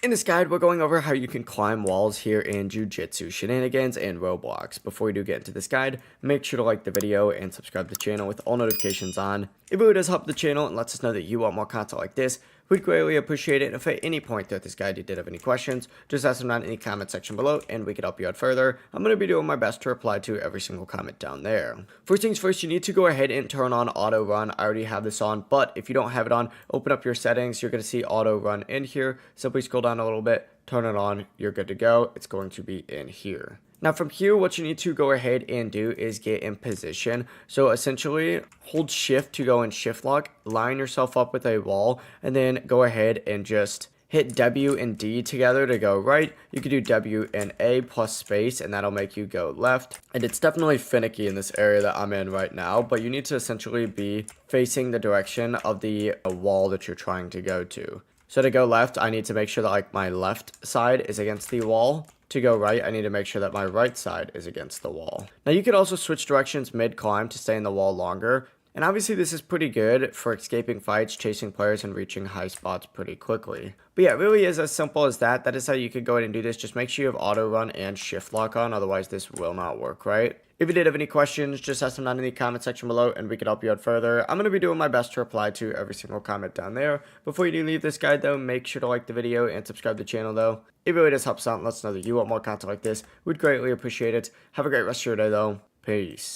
In this guide, we're going over how you can climb walls here in Jujutsu Shenanigans and Roblox. Before we do get into this guide, make sure to like the video and subscribe to the channel with all notifications on. It really does help the channel and lets us know that you want more content like this. We'd greatly appreciate it. If at any point throughout this guide you did have any questions, just ask them down in the comment section below and we can help you out further. I'm going to be doing my best to reply to every single comment down there. First things first, you need to go ahead and turn on auto run. I already have this on, but if you don't have it on, open up your settings. You're going to see auto run in here. Simply scroll down a little bit, turn it on, you're good to go. It's going to be in here. Now from here, what you need to go ahead and do is get in position. So essentially, hold shift to go in shift lock, line yourself up with a wall, and then go ahead and just hit W and D together to go right. You can do W and A plus space, and that'll make you go left. And it's definitely finicky in this area that I'm in right now, but you need to essentially be facing the direction of the wall that you're trying to go to. So to go left, I need to make sure that like my left side is against the wall. To go right, I need to make sure that my right side is against the wall. Now you could also switch directions mid-climb to stay in the wall longer. And obviously this is pretty good for escaping fights, chasing players, and reaching high spots pretty quickly. But yeah, it really is as simple as that. That is how you could go ahead and do this. Just make sure you have auto run and shift lock on, otherwise this will not work, right? If you did have any questions, just ask them down in the comment section below and we can help you out further. I'm going to be doing my best to reply to every single comment down there. Before you do leave this guide though, make sure to like the video and subscribe to the channel though. It really does help us out and lets us know that you want more content like this. We'd greatly appreciate it. Have a great rest of your day though. Peace.